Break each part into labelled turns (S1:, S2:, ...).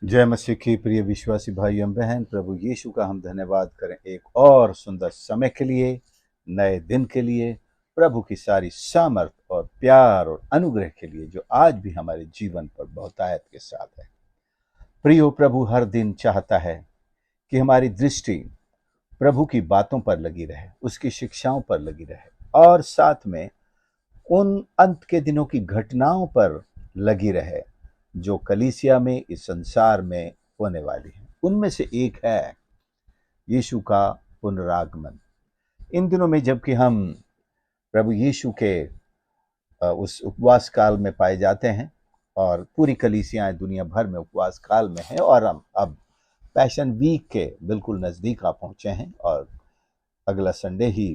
S1: जय मसीह की प्रिय विश्वासी भाई एवं बहन, प्रभु यीशु का हम धन्यवाद करें एक और सुंदर समय के लिए, नए दिन के लिए, प्रभु की सारी सामर्थ और प्यार और अनुग्रह के लिए जो आज भी हमारे जीवन पर बहुतायत के साथ है। प्रियो, प्रभु हर दिन चाहता है कि हमारी दृष्टि प्रभु की बातों पर लगी रहे, उसकी शिक्षाओं पर लगी रहे और साथ में उन अंत के दिनों की घटनाओं पर लगी रहे जो कलीसिया में, इस संसार में होने वाली है। उनमें से एक है यीशु का पुनरागमन। इन दिनों में जबकि हम प्रभु यीशु के उस उपवास काल में पाए जाते हैं और पूरी कलीसियाएं दुनिया भर में उपवास काल में है और हम अब पैशन वीक के बिल्कुल नज़दीक आ पहुंचे हैं और अगला संडे ही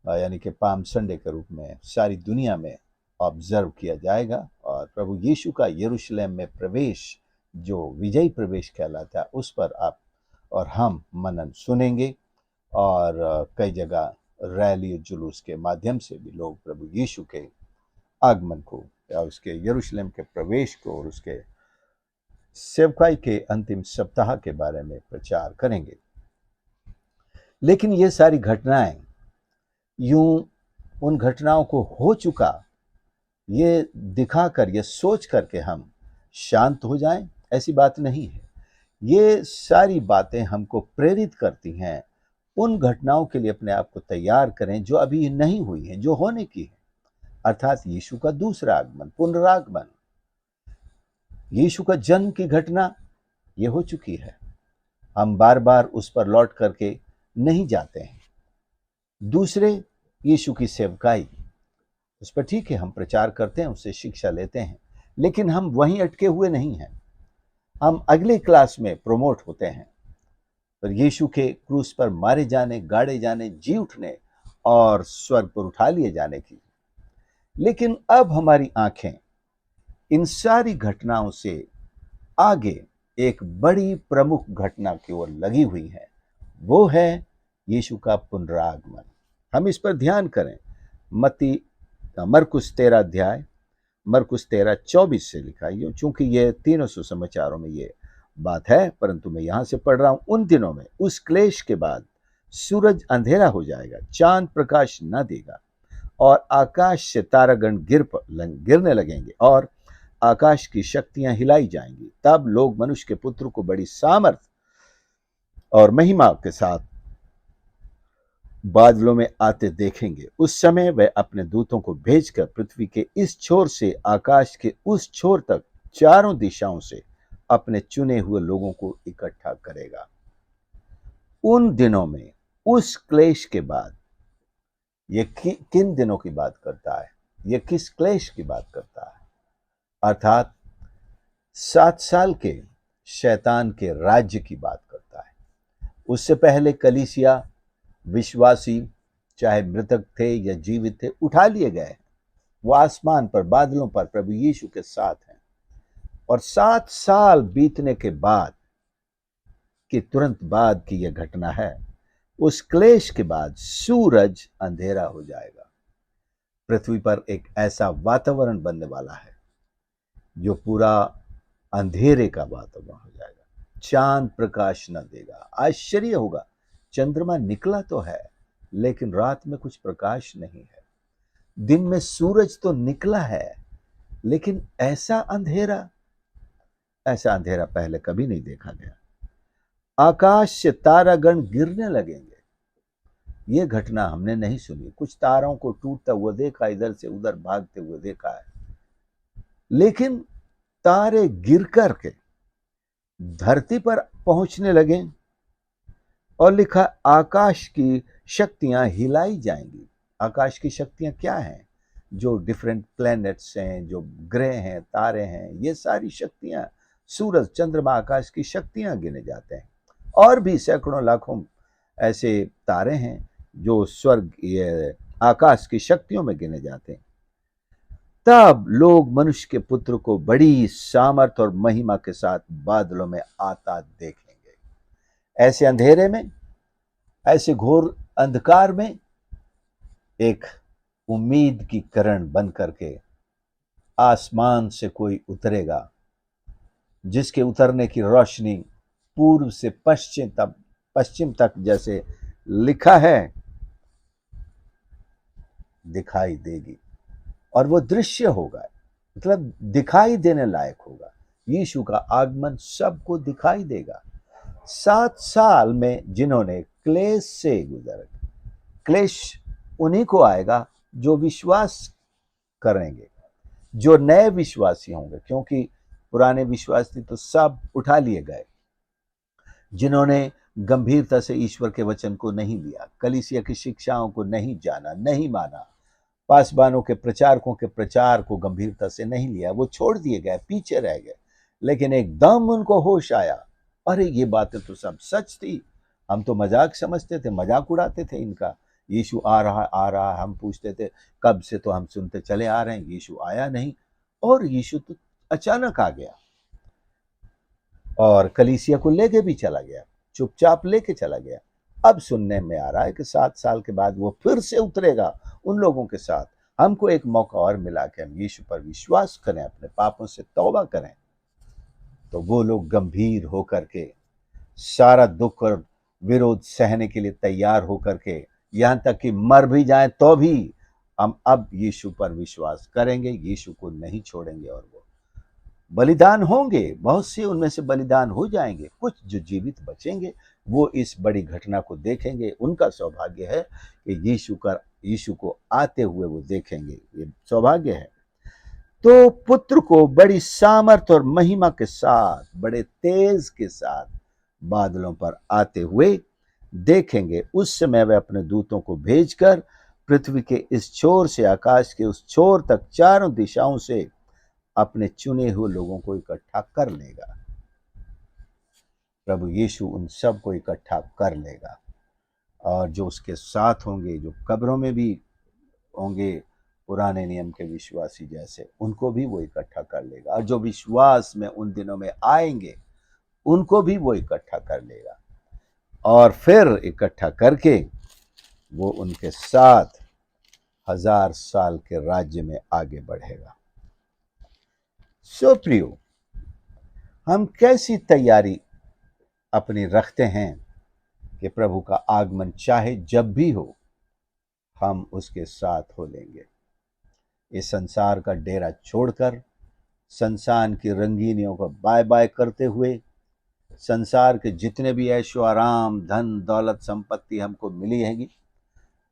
S1: यानी कि पाम संडे के रूप में सारी दुनिया में ऑब्जर्व किया जाएगा और प्रभु यीशु का यरूशलेम में प्रवेश जो विजयी प्रवेश कहलाता है उस पर आप और हम मनन सुनेंगे और कई जगह रैली जुलूस के माध्यम से भी लोग प्रभु यीशु के आगमन को या उसके यरूशलेम के प्रवेश को और उसके सेवकाई के अंतिम सप्ताह के बारे में प्रचार करेंगे। लेकिन ये सारी घटनाएं यूं उन घटनाओं को हो चुका ये दिखाकर, ये सोच करके हम शांत हो जाएं, ऐसी बात नहीं है। ये सारी बातें हमको प्रेरित करती हैं उन घटनाओं के लिए अपने आप को तैयार करें जो अभी नहीं हुई हैं, जो होने की है, अर्थात यीशु का दूसरा आगमन, पुनरागमन। यीशु का जन्म की घटना ये हो चुकी है, हम बार बार उस पर लौट करके नहीं जाते हैं। दूसरे, यीशु की सेवकाई, उस पर ठीक है हम प्रचार करते हैं, उससे शिक्षा लेते हैं, लेकिन हम वहीं अटके हुए नहीं हैं। हम अगले क्लास में प्रमोट होते हैं पर यीशु के क्रूस पर मारे जाने, गाड़े जाने, जी उठने और स्वर्ग पर उठा लिए जाने की। लेकिन अब हमारी आंखें इन सारी घटनाओं से आगे एक बड़ी प्रमुख घटना की ओर लगी हुई है, वो है यीशु का पुनरागमन। हम इस पर ध्यान करें। मरकुस 13 अध्याय, मरकुस 13:24 से लिखा है। चूंकि ये तीनों सुसमाचारों में ये बात है, परंतु मैं यहां से पढ़ रहा हूं। उन दिनों में उस क्लेश के बाद सूरज अंधेरा हो जाएगा, चांद प्रकाश न देगा और आकाश से तारागण गिरने लगेंगे और आकाश की शक्तियां हिलाई जाएंगी। तब लोग मनुष्य के पुत्र को बड़ी सामर्थ और महिमा के साथ बादलों में आते देखेंगे। उस समय वह अपने दूतों को भेजकर पृथ्वी के इस छोर से आकाश के उस छोर तक चारों दिशाओं से अपने चुने हुए लोगों को इकट्ठा करेगा। उन दिनों में, उस क्लेश के बाद, ये किन दिनों की बात करता है, ये किस क्लेश की बात करता है? अर्थात 7 साल के शैतान के राज्य की बात करता है। उससे पहले कलीसिया, विश्वासी, चाहे मृतक थे या जीवित थे, उठा लिए गए। वो आसमान पर, बादलों पर प्रभु यीशु के साथ हैं। और 7 साल बीतने के बाद कि तुरंत बाद की यह घटना है। उस क्लेश के बाद सूरज अंधेरा हो जाएगा। पृथ्वी पर एक ऐसा वातावरण बनने वाला है जो पूरा अंधेरे का वातावरण हो जाएगा। चांद प्रकाश न देगा। आश्चर्य होगा, चंद्रमा निकला तो है लेकिन रात में कुछ प्रकाश नहीं है। दिन में सूरज तो निकला है लेकिन ऐसा अंधेरा पहले कभी नहीं देखा गया। आकाश से तारागण गिरने लगेंगे। ये घटना हमने नहीं सुनी। कुछ तारों को टूटता हुआ देखा, इधर से उधर भागते हुए देखा है, लेकिन तारे गिर करके धरती पर पहुंचने लगे और लिखा आकाश की शक्तियां हिलाई जाएंगी। आकाश की शक्तियां क्या हैं? जो डिफरेंट प्लैनेट्स हैं, जो ग्रह हैं, तारे हैं, ये सारी शक्तियां, सूरज, चंद्रमा, आकाश की शक्तियां गिने जाते हैं। और भी सैकड़ों लाखों ऐसे तारे हैं जो स्वर्ग, ये आकाश की शक्तियों में गिने जाते हैं। तब लोग मनुष्य के पुत्र को बड़ी सामर्थ और महिमा के साथ बादलों में आता देखेंगे। ऐसे अंधेरे में, ऐसे घोर अंधकार में एक उम्मीद की किरण बन करके आसमान से कोई उतरेगा जिसके उतरने की रोशनी पूर्व से पश्चिम तक जैसे लिखा है दिखाई देगी। और वो दृश्य होगा, मतलब दिखाई देने लायक होगा। यीशु का आगमन सबको दिखाई देगा। 7 साल में जिन्होंने क्लेश से गुजर, क्लेश उन्हीं को आएगा जो विश्वास करेंगे, जो नए विश्वासी होंगे, क्योंकि पुराने विश्वासी तो सब उठा लिए गए। जिन्होंने गंभीरता से ईश्वर के वचन को नहीं लिया, कलीसिया की शिक्षाओं को नहीं जाना, नहीं माना, पासबानों के प्रचारकों के प्रचार को गंभीरता से नहीं लिया, वो छोड़ दिए गए, पीछे रह गए। लेकिन एकदम उनको होश आया, अरे ये बातें तो सब सच थी, हम तो मजाक समझते थे, मजाक उड़ाते थे इनका। यीशु आ रहा, हम पूछते थे कब से, तो हम सुनते चले आ रहे हैं, यीशु आया नहीं। और यीशु तो अचानक आ गया और कलीसिया को लेके भी चला गया, चुपचाप लेके चला गया। अब सुनने में आ रहा है कि 7 साल के बाद वो फिर से उतरेगा उन लोगों के साथ। हमको एक मौका और मिला कि हम यीशु पर विश्वास करें, अपने पापों से तौबा करें। तो वो लोग गंभीर होकर के सारा दुख और विरोध सहने के लिए तैयार होकर के, यहां तक कि मर भी जाएं तो भी हम अब यीशु पर विश्वास करेंगे, यीशु को नहीं छोड़ेंगे। और वो बलिदान होंगे, बहुत से उनमें से बलिदान हो जाएंगे, कुछ जो जीवित बचेंगे वो इस बड़ी घटना को देखेंगे। उनका सौभाग्य है कि यीशु को आते हुए वो देखेंगे, ये सौभाग्य है। तो पुत्र को बड़ी सामर्थ और महिमा के साथ, बड़े तेज के साथ बादलों पर आते हुए देखेंगे। उस समय वे अपने दूतों को भेजकर पृथ्वी के इस छोर से आकाश के उस छोर तक चारों दिशाओं से अपने चुने हुए लोगों को इकट्ठा कर लेगा। प्रभु यीशु उन सब को इकट्ठा कर लेगा, और जो उसके साथ होंगे, जो कब्रों में भी होंगे पुराने नियम के विश्वासी जैसे, उनको भी वो इकट्ठा कर लेगा। और जो विश्वास में उन दिनों में आएंगे उनको भी वो इकट्ठा कर लेगा, और फिर इकट्ठा करके वो उनके साथ 1000 साल के राज्य में आगे बढ़ेगा। सो प्रियो, हम कैसी तैयारी अपनी रखते हैं कि प्रभु का आगमन चाहे जब भी हो हम उसके साथ हो लेंगे। इस संसार का डेरा छोड़कर, संसार की रंगीनियों को बाय बाय करते हुए, संसार के जितने भी ऐशो आराम, धन दौलत संपत्ति हमको मिली हैगी,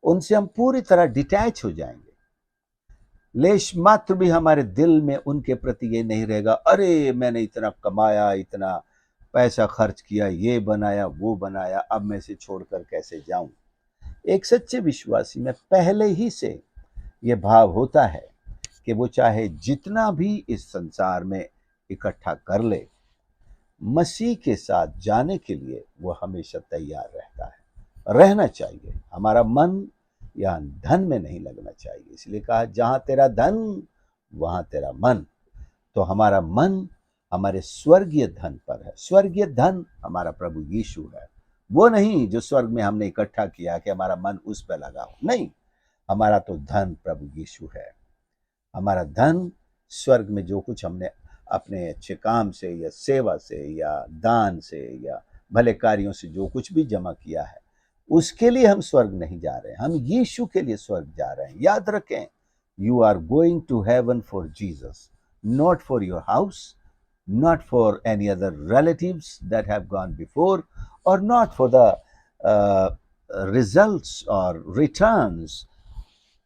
S1: उनसे हम पूरी तरह डिटैच हो जाएंगे। लेश मात्र भी हमारे दिल में उनके प्रति ये नहीं रहेगा, अरे मैंने इतना कमाया, इतना पैसा खर्च किया, ये बनाया वो बनाया, अब मैं इसे छोड़कर कैसे जाऊं। एक सच्चे विश्वासी में पहले ही से ये भाव होता है कि वो चाहे जितना भी इस संसार में इकट्ठा कर ले, मसीह के साथ जाने के लिए वो हमेशा तैयार रहता है, रहना चाहिए। हमारा मन या धन में नहीं लगना चाहिए। इसलिए कहा जहां तेरा धन वहां तेरा मन। तो हमारा मन हमारे स्वर्गीय धन पर है। स्वर्गीय धन हमारा प्रभु यीशु है, वो नहीं जो स्वर्ग में हमने इकट्ठा किया कि हमारा मन उस पर लगा हो। नहीं, हमारा तो धन प्रभु यीशु है। हमारा धन स्वर्ग में जो कुछ हमने अपने अच्छे काम से या सेवा से या दान से या भले कार्यों से जो कुछ भी जमा किया है, उसके लिए हम स्वर्ग नहीं जा रहे हैं, हम यीशु के लिए स्वर्ग जा रहे हैं। याद रखें, you are going to heaven for Jesus, not for your house, not for any other relatives that have gone before, or not for the results or returns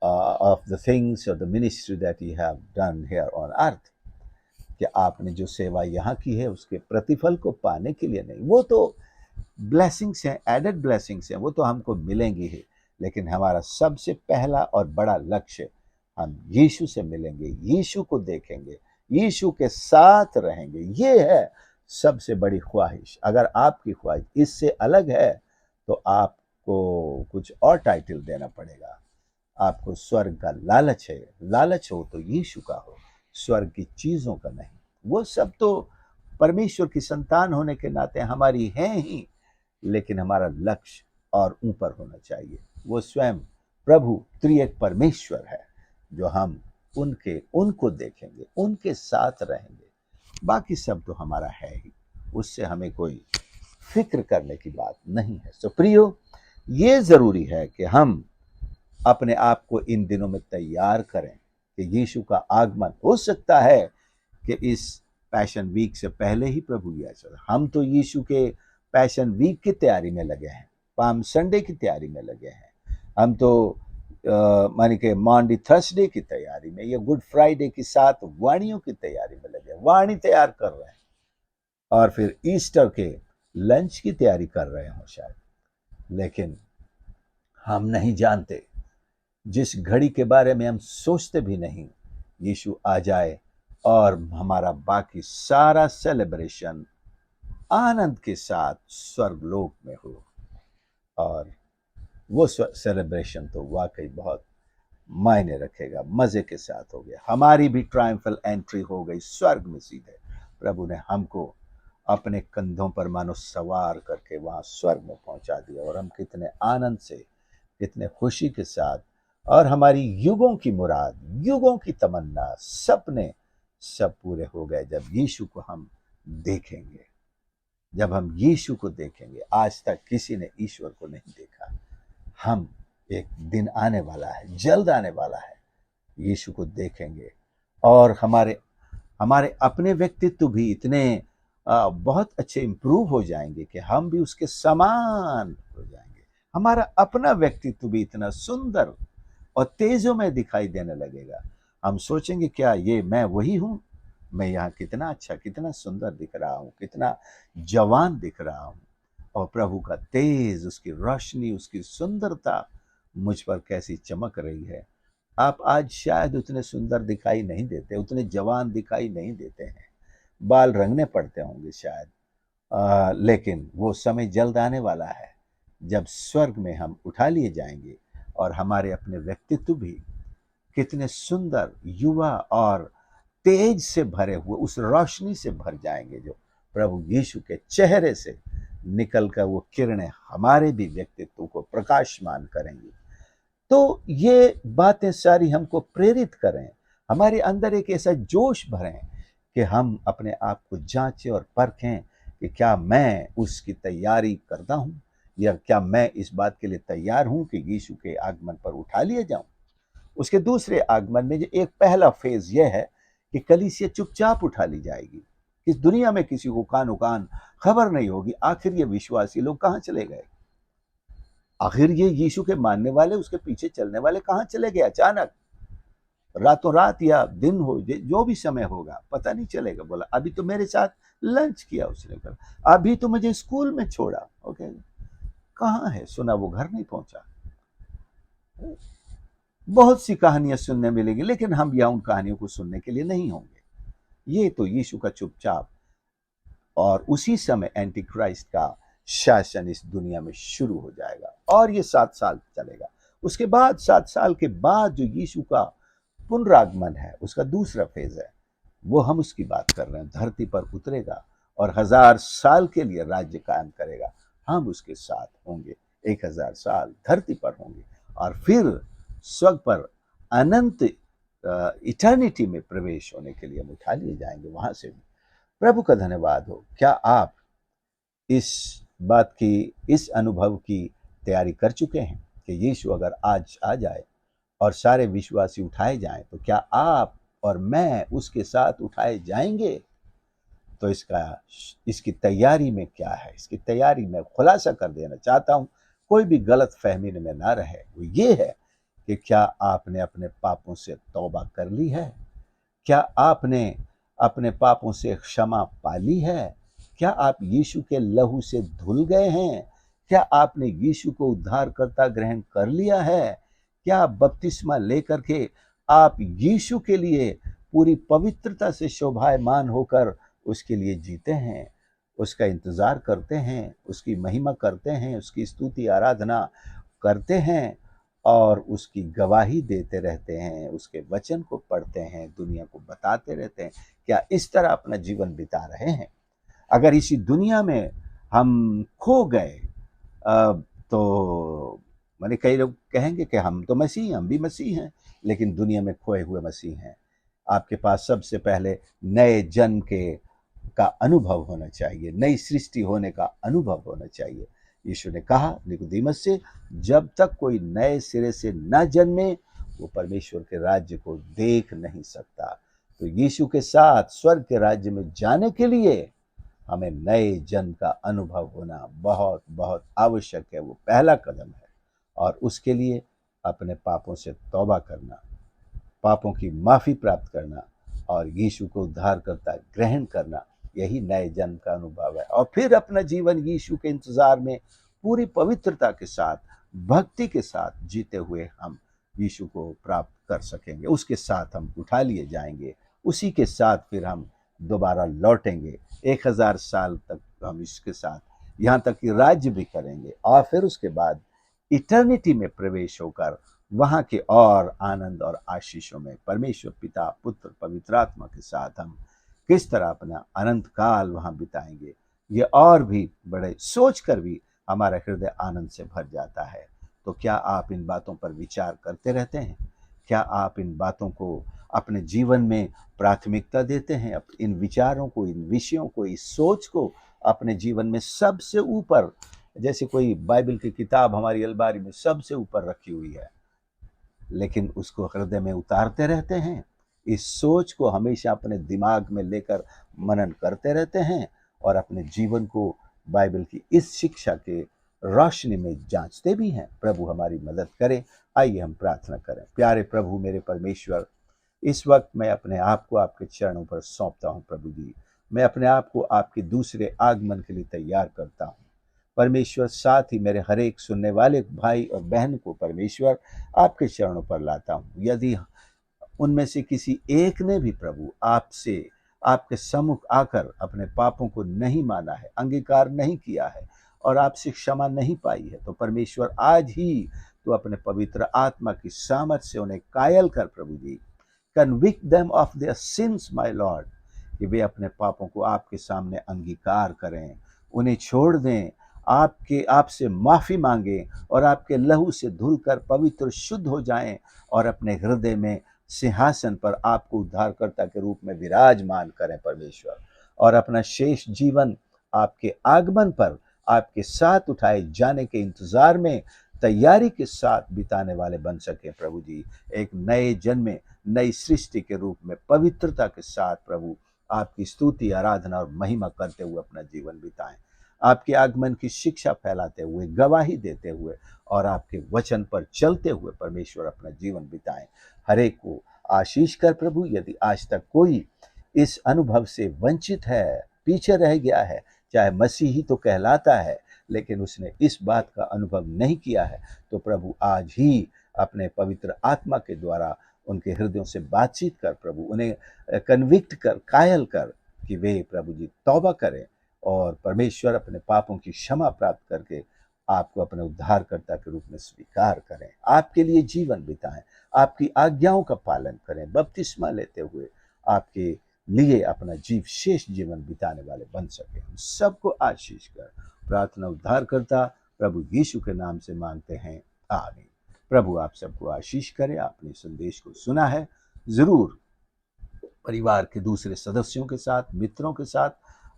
S1: of the things or the ministry that you have done here on earth। कि आपने जो सेवा यहाँ की है उसके प्रतिफल को पाने के लिए नहीं, वो तो ब्लेसिंग्स हैं, एडेड ब्लेसिंग्स हैं, वो तो हमको मिलेंगी ही। लेकिन हमारा सबसे पहला और बड़ा लक्ष्य, हम यीशु से मिलेंगे, यीशु को देखेंगे, यीशु के साथ रहेंगे। ये है सबसे बड़ी ख्वाहिश। अगर आपकी ख्वाहिश इससे अलग है तो आपको कुछ और टाइटल देना पड़ेगा। आपको स्वर्ग का लालच है, लालच हो तो यीशु का हो, स्वर्ग की चीजों का नहीं। वो सब तो परमेश्वर की संतान होने के नाते हमारी हैं ही, लेकिन हमारा लक्ष्य और ऊपर होना चाहिए। वो स्वयं प्रभु त्रिएक परमेश्वर है, जो हम उनको देखेंगे, उनके साथ रहेंगे, बाकी सब तो हमारा है ही, उससे हमें कोई फिक्र करने की बात नहीं है। सो प्रियो, ये जरूरी है कि हम अपने आप को इन दिनों में तैयार करें कि यीशु का आगमन हो सकता है कि इस पैशन वीक से पहले ही प्रभु यीशु। हम तो यीशु के पैशन वीक की तैयारी में लगे हैं, पाम संडे की तैयारी में लगे हैं, हम तो मानी के मॉन्डी थर्सडे की तैयारी में या गुड फ्राइडे की 7 वाणियों की तैयारी में लगे हैं, वाणी तैयार कर रहे हैं, और फिर ईस्टर के लंच की तैयारी कर रहे हो शायद। लेकिन हम नहीं जानते, जिस घड़ी के बारे में हम सोचते भी नहीं, यीशु आ जाए और हमारा बाकी सारा सेलिब्रेशन आनंद के साथ स्वर्ग लोक में हो, और वो सेलिब्रेशन तो वाकई बहुत मायने रखेगा, मजे के साथ हो गया। हमारी भी ट्रायम्फल एंट्री हो गई स्वर्ग में सीधे। प्रभु ने हमको अपने कंधों पर मानो सवार करके वहां स्वर्ग में पहुंचा दिया, और हम कितने आनंद से, कितने खुशी के साथ, और हमारी युगों की मुराद, युगों की तमन्ना, सपने सब पूरे हो गए जब यीशु को हम देखेंगे। जब हम यीशु को देखेंगे, आज तक किसी ने ईश्वर को नहीं देखा। हम एक दिन आने वाला है, जल्द आने वाला है, यीशु को देखेंगे, और हमारे हमारे अपने व्यक्तित्व भी इतने बहुत अच्छे इंप्रूव हो जाएंगे कि हम भी उसके समान हो जाएंगे। हमारा अपना व्यक्तित्व भी इतना सुंदर और तेजों में दिखाई देने लगेगा। हम सोचेंगे, क्या ये मैं वही हूं? मैं यहाँ कितना अच्छा, कितना सुंदर दिख रहा हूँ, कितना जवान दिख रहा हूँ, और प्रभु का तेज, उसकी रोशनी, उसकी सुंदरता मुझ पर कैसी चमक रही है। आप आज शायद उतने सुंदर दिखाई नहीं देते, उतने जवान दिखाई नहीं देते हैं, बाल रंगने पड़ते होंगे शायद, लेकिन वो समय जल्द आने वाला है जब स्वर्ग में हम उठा लिए जाएंगे, और हमारे अपने व्यक्तित्व भी कितने सुंदर, युवा और तेज से भरे हुए, उस रोशनी से भर जाएंगे जो प्रभु यीशु के चेहरे से निकलकर वो किरणें हमारे भी व्यक्तित्व को प्रकाशमान करेंगी। तो ये बातें सारी हमको प्रेरित करें, हमारे अंदर एक ऐसा जोश भरें कि हम अपने आप को जांचें और परखें कि क्या मैं उसकी तैयारी करता हूँ, या क्या मैं इस बात के लिए तैयार हूँ कि यीशु के आगमन पर उठा लिए जाऊं। उसके दूसरे आगमन में जो एक पहला फेज यह है कि कलीसिया चुपचाप उठा ली जाएगी। इस दुनिया में किसी को कानो कान खबर नहीं होगी, आखिर ये विश्वासी लोग कहाँ चले गए, आखिर ये यीशु के मानने वाले, उसके पीछे चलने वाले कहाँ चले गए। अचानक रातों रात या दिन हो, जो भी समय होगा पता नहीं चलेगा। बोला अभी तो मेरे साथ लंच किया उसने, कल अभी तो मुझे स्कूल में छोड़ा, ओके, कहाँ है? सुना वो घर नहीं पहुंचा। बहुत सी कहानियां सुनने मिलेंगी, लेकिन हम यहाँ उन कहानियों को सुनने के लिए नहीं होंगे। ये तो यीशु का चुपचाप, और उसी समय एंटी क्राइस्ट का शासन इस दुनिया में शुरू हो जाएगा, और ये 7 साल चलेगा। उसके बाद 7 साल के बाद जो यीशु का पुनरागमन है, उसका दूसरा फेज है, वो हम उसकी बात कर रहे हैं। धरती पर उतरेगा और 1000 साल के लिए राज्य कायम करेगा। हम उसके साथ होंगे, 1000 साल धरती पर होंगे, और फिर स्वर्ग पर अनंत इटर्निटी में प्रवेश होने के लिए हम उठा लिए जाएंगे वहां से भी। प्रभु का धन्यवाद हो। क्या आप इस बात की, इस अनुभव की तैयारी कर चुके हैं कि यीशु अगर आज आ जाए और सारे विश्वासी उठाए जाएं, तो क्या आप और मैं उसके साथ उठाए जाएंगे? तो इसकी तैयारी में क्या है, इसकी तैयारी में खुलासा कर देना चाहता हूं, कोई भी गलत फहमी में ना रहे। वो ये है कि क्या आपने अपने पापों से तौबा कर ली है? क्या आपने अपने पापों से क्षमा पा ली है? क्या आप यीशु के लहू से धुल गए हैं? क्या आपने यीशु को उद्धारकर्ता ग्रहण कर लिया है? क्या बपतिस्मा लेकर के आप यीशु के लिए पूरी पवित्रता से शोभायमान होकर उसके लिए जीते हैं, उसका इंतजार करते हैं, उसकी महिमा करते हैं, उसकी स्तुति आराधना करते हैं, और उसकी गवाही देते रहते हैं, उसके वचन को पढ़ते हैं, दुनिया को बताते रहते हैं? क्या इस तरह अपना जीवन बिता रहे हैं? अगर इसी दुनिया में हम खो गए, तो माने कई लोग कहेंगे कि हम तो मसीह हैं, हम भी मसीह हैं, लेकिन दुनिया में खोए हुए मसीह हैं। आपके पास सबसे पहले नए जन्म के का अनुभव होना चाहिए, नई सृष्टि होने का अनुभव होना चाहिए। यीशु ने कहा निकोदेमस से, जब तक कोई नए सिरे से न जन्मे वो परमेश्वर के राज्य को देख नहीं सकता। तो यीशु के साथ स्वर्ग के राज्य में जाने के लिए हमें नए जन्म का अनुभव होना बहुत बहुत आवश्यक है। वो पहला कदम है और उसके लिए अपने पापों से तौबा करना, पापों की माफ़ी प्राप्त करना और यीशु को उद्धारकर्ता ग्रहण करना, यही नए जन्म का अनुभव है। और फिर अपना जीवन यीशु के इंतज़ार में पूरी पवित्रता के साथ, भक्ति के साथ जीते हुए हम यीशु को प्राप्त कर सकेंगे। उसके साथ हम उठा लिए जाएंगे, उसी के साथ फिर हम दोबारा लौटेंगे। 1000 साल तक हम इसके साथ यहाँ तक कि राज्य भी करेंगे और फिर उसके बाद इटर्निटी में प्रवेश होकर वहाँ के और आनंद और आशीषों में परमेश्वर पिता, पुत्र, पवित्र आत्मा के साथ हम किस तरह अपना अनंत काल वहाँ बिताएंगे, ये और भी बड़े सोच कर भी हमारा हृदय आनंद से भर जाता है। तो क्या आप इन बातों पर विचार करते रहते हैं? क्या आप इन बातों को अपने जीवन में प्राथमिकता देते हैं? इन विचारों को, इन विषयों को, इस सोच को अपने जीवन में सबसे ऊपर, जैसे कोई बाइबल की किताब हमारी अलमारी में सबसे ऊपर रखी हुई है, लेकिन उसको हृदय में उतारते रहते हैं? इस सोच को हमेशा अपने दिमाग में लेकर मनन करते रहते हैं और अपने जीवन को बाइबल की इस शिक्षा के रोशनी में जांचते भी हैं? प्रभु हमारी मदद करे। आइए हम प्रार्थना करें। प्यारे प्रभु, मेरे परमेश्वर, इस वक्त मैं अपने आप को आपके चरणों पर सौंपता हूँ। प्रभु जी, मैं अपने आप को आपके दूसरे आगमन के लिए तैयार करता हूँ। परमेश्वर, साथ ही मेरे हर एक सुनने वाले भाई और बहन को परमेश्वर आपके चरणों पर लाता हूँ। यदि उनमें से किसी एक ने भी प्रभु आपसे, आपके सम्मुख आकर अपने पापों को नहीं माना है, अंगीकार नहीं किया है और आपसे क्षमा नहीं पाई है, तो परमेश्वर आज ही तो अपने पवित्र आत्मा की सामर्थ से उन्हें कायल कर प्रभु जी, convict them of their sins my lord, कि वे अपने पापों को आपके सामने अंगीकार करें, उन्हें छोड़ दें, आपके आपसे माफ़ी मांगें और आपके लहू से धुलकर पवित्र शुद्ध हो जाएं और अपने हृदय में सिंहासन पर आपको उद्धारकर्ता के रूप में विराजमान करें परमेश्वर, और अपना शेष जीवन आपके आगमन पर आपके साथ उठाए जाने के इंतजार में तैयारी के साथ बिताने वाले बन सके प्रभु जी। एक नए जन्म में, नई सृष्टि के रूप में पवित्रता के साथ प्रभु आपकी स्तुति, आराधना और महिमा करते हुए अपना जीवन बिताएं। आपके आगमन की शिक्षा फैलाते हुए, गवाही देते हुए और आपके वचन पर चलते हुए परमेश्वर अपना जीवन बिताएं। हर एक को आशीष कर प्रभु। यदि आज तक कोई इस अनुभव से वंचित है, पीछे रह गया है, चाहे मसीही तो कहलाता है लेकिन उसने इस बात का अनुभव नहीं किया है, तो प्रभु आज ही अपने पवित्र आत्मा के द्वारा उनके हृदयों से बातचीत कर प्रभु, उन्हें कन्विक्ट कर, कायल कर कि वे प्रभु जी तौबा करें और परमेश्वर अपने पापों की क्षमा प्राप्त करके आपको अपने उद्धारकर्ता के रूप में स्वीकार करें, आपके लिए जीवन बिताएं, आपकी आज्ञाओं का पालन करें, बपतिस्मा लेते हुए आपके लिए अपना शेष जीवन बिताने वाले बन सके। हम सबको आशीष कर प्रार्थना उद्धारकर्ता प्रभु यीशु के नाम से मांगते हैं, आमीन। प्रभु आप सबको आशीष करे। आपने संदेश को सुना है, जरूर परिवार के दूसरे सदस्यों के साथ, मित्रों के साथ,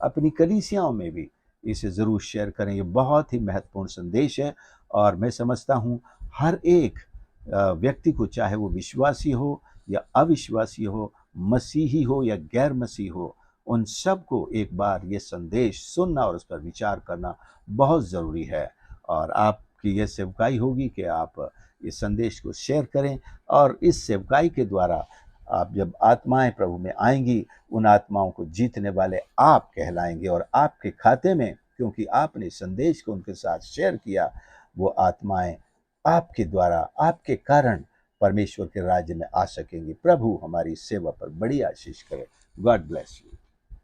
S1: अपनी कलीसियाओं में भी इसे ज़रूर शेयर करें। ये बहुत ही महत्वपूर्ण संदेश है और मैं समझता हूँ हर एक व्यक्ति को, चाहे वो विश्वासी हो या अविश्वासी हो, मसीही हो या गैर मसीह हो, उन सबको एक बार ये संदेश सुनना और उस पर विचार करना बहुत ज़रूरी है। और आपकी ये सेवकाई होगी कि आप इस संदेश को शेयर करें और इस सेवकाई के द्वारा आप जब आत्माएं प्रभु में आएंगी, उन आत्माओं को जीतने वाले आप कहलाएंगे और आपके खाते में, क्योंकि आपने संदेश को उनके साथ शेयर किया, वो आत्माएं आपके द्वारा, आपके कारण परमेश्वर के राज्य में आ सकेंगी। प्रभु हमारी सेवा पर बड़ी आशीष करे। God bless you.